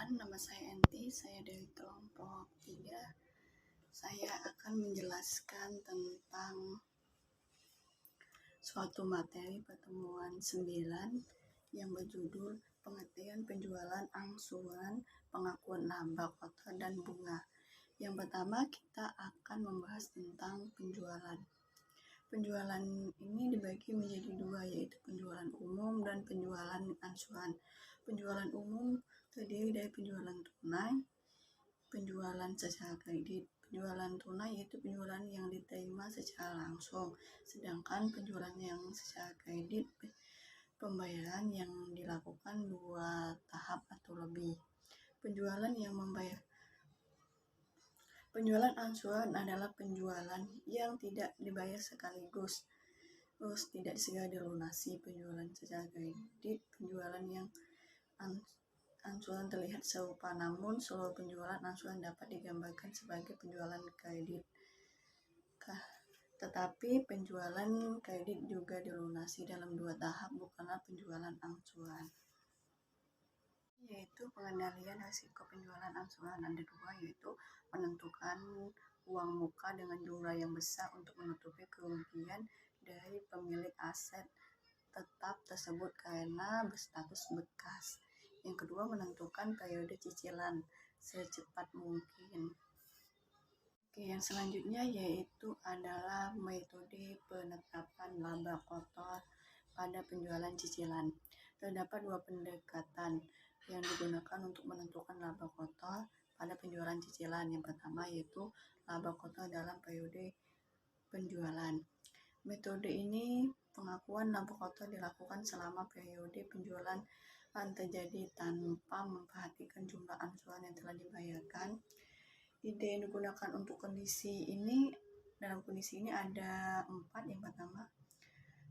Perkenalkan, nama saya Enti, saya dari kelompok 3. Saya akan menjelaskan tentang suatu materi pertemuan 9 yang berjudul pengertian penjualan angsuran, pengakuan laba kotor, dan bunga. Yang pertama, kita akan membahas tentang penjualan. Penjualan ini dibagi menjadi dua, yaitu penjualan umum dan penjualan angsuran. Penjualan umum terdiri dari penjualan tunai, penjualan secara kredit. Penjualan tunai yaitu penjualan yang diterima secara langsung, sedangkan penjualan yang secara kredit pembayaran yang dilakukan 2 tahap atau lebih. Penjualan angsuran adalah penjualan yang tidak dibayar sekaligus, terus tidak segera dilunasi. Penjualan secara kredit, penjualan yang angsuran terlihat serupa, namun seluruh penjualan angsuran dapat digambarkan sebagai penjualan kredit. Tetapi penjualan kredit juga dilunasi dalam 2 tahap, bukanlah penjualan angsuran. Yaitu pengendalian risiko penjualan angsuran ada 2, yaitu menentukan uang muka dengan jumlah yang besar untuk menutupi kerugian dari pemilik aset tetap tersebut karena berstatus bekas. Yang kedua, menentukan periode cicilan secepat mungkin. Yang selanjutnya yaitu adalah metode penetapan laba kotor pada penjualan cicilan. Terdapat 2 pendekatan yang digunakan untuk menentukan laba kotor pada penjualan cicilan. Yang pertama yaitu laba kotor dalam periode penjualan. Metode ini pengakuan laba kotor dilakukan selama periode penjualan terjadi tanpa memperhatikan jumlah angsuran yang telah dibayarkan. Ide yang digunakan untuk dalam kondisi ini ada 4. Yang pertama,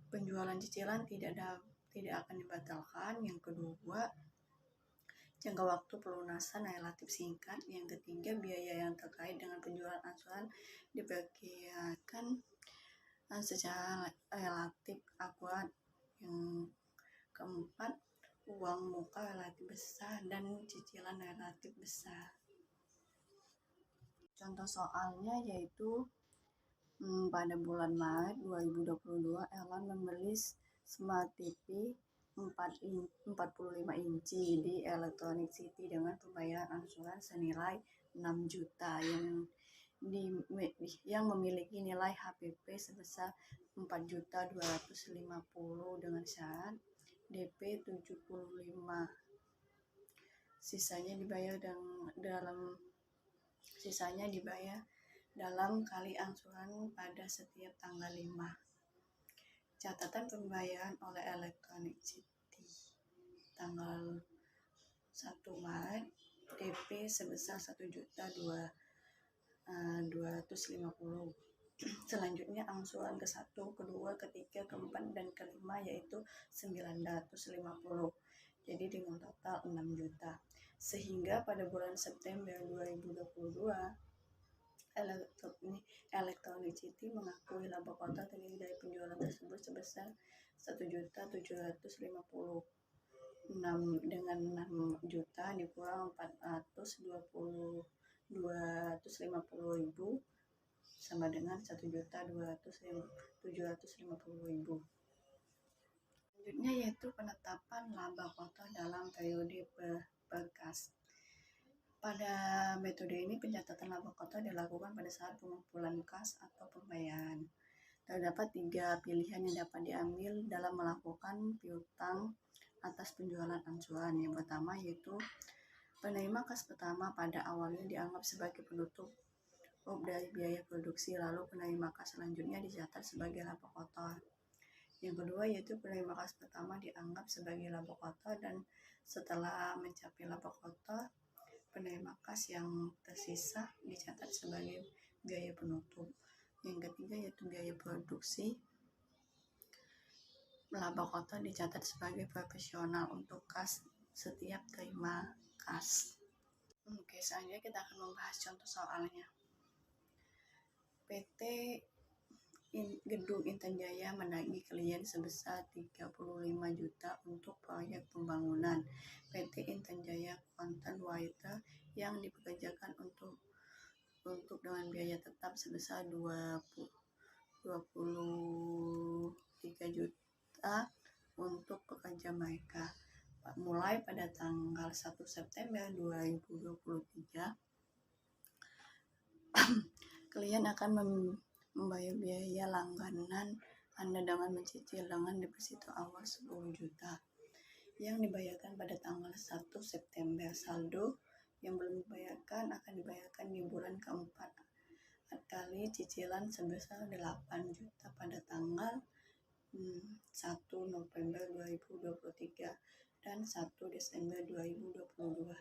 penjualan cicilan tidak akan dibatalkan. Yang kedua, jangka waktu pelunasan relatif singkat. Yang ketiga, biaya yang terkait dengan penjualan angsuran diperkirakan secara relatif akurat. Yang keempat, uang muka relatif besar dan cicilan relatif besar. Contoh soalnya yaitu pada bulan Maret 2022, Erlan membeli Smart TV 45 inci di Electronic City dengan pembayaran angsuran senilai 6 juta yang memiliki nilai HPP sebesar 4.250.000 dengan syarat DP 75. Sisanya dibayar dalam kali angsuran pada setiap tanggal 5. Catatan pembayaran oleh Electronic City tanggal 1 Maret DP sebesar 1.250.000. Selanjutnya angsuran ke-1, kedua, ketiga, keempat, dan kelima yaitu 950. Jadi dengan total 6 juta. Sehingga pada bulan September 2022 Electronic City mengakui laba kotor terdiri dari penjualan tersebut sebesar 1.750.000. Dengan 6 juta dikurang 420.250.000 sama dengan 1.750.000. Selanjutnya yaitu penetapan laba kotor dalam periode berkas. Pada metode ini pencatatan laba kotor dilakukan pada saat pengumpulan kas atau pembayaran. Terdapat 3 pilihan yang dapat diambil dalam melakukan piutang atas penjualan angsuran. Yang pertama yaitu penerima kas pertama pada awalnya dianggap sebagai penutup dari biaya produksi, lalu penerima kas selanjutnya dicatat sebagai laba kotor. Yang kedua yaitu penerima kas pertama dianggap sebagai laba kotor dan setelah mencapai laba kotor, penerima kas yang tersisa dicatat sebagai biaya penutup. Yang ketiga yaitu biaya produksi. Laba kotor dicatat sebagai proporsional untuk kas setiap terima kas. Oke, selanjutnya kita akan membahas contoh soalnya. PT Gedung Intan Jaya menagih klien sebesar 35 juta untuk proyek pembangunan PT Intan Jaya Konten 2 waiter yang dipekerjakan untuk dengan biaya tetap sebesar 23 juta untuk pekerja mereka. Mulai pada tanggal 1 September 2023, klien akan membayar biaya langganan Anda dengan mencicil dengan deposito awal 10 juta yang dibayarkan pada tanggal 1 September. Saldo yang belum dibayarkan akan dibayarkan di bulan keempat kali cicilan sebesar 8 juta pada tanggal 1 November 2023 dan 1 Desember 2022.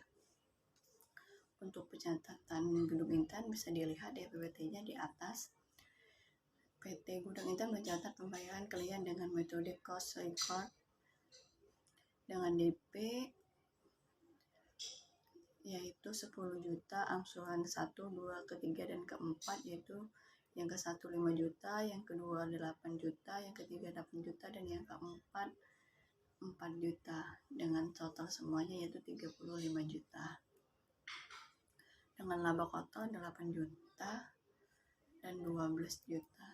Untuk pencatatan Gedung Intan bisa dilihat di PPT-nya di atas. PT Gudang Intan mencatat pembayaran klien dengan metode cost record dengan DP yaitu 10 juta, angsuran 1, 2, ketiga, dan keempat yaitu yang ke 1 5 juta, yang kedua 8 juta, yang ketiga 8 juta, dan yang keempat 4 juta dengan total semuanya yaitu 35 juta. Dengan laba kotor 8 juta dan 12 juta.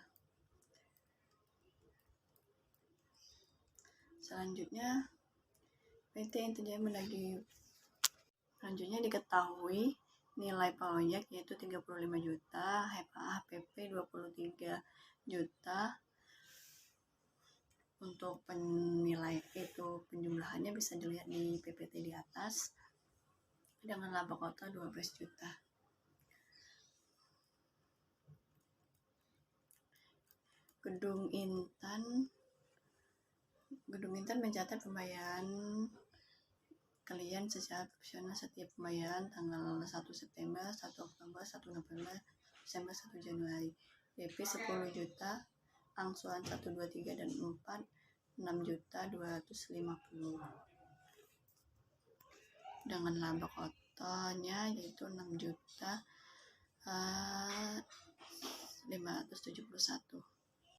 Selanjutnya PT Intejaya menagih. Selanjutnya diketahui nilai proyek yaitu 35 juta, HPP 23 juta. Untuk penilai itu penjumlahannya bisa dilihat di PPT di atas. Dengan laba kotor 12 juta. Gedung Intan mencatat pembayaran klien secara profesional setiap pembayaran tanggal 1 September, 1 Oktober, 1 November, Desember, 1 Januari. DP 10 juta, angsuran 1, 2, 3, dan 4, 6 juta 250. Dengan laba kotornya yaitu 6 juta 571.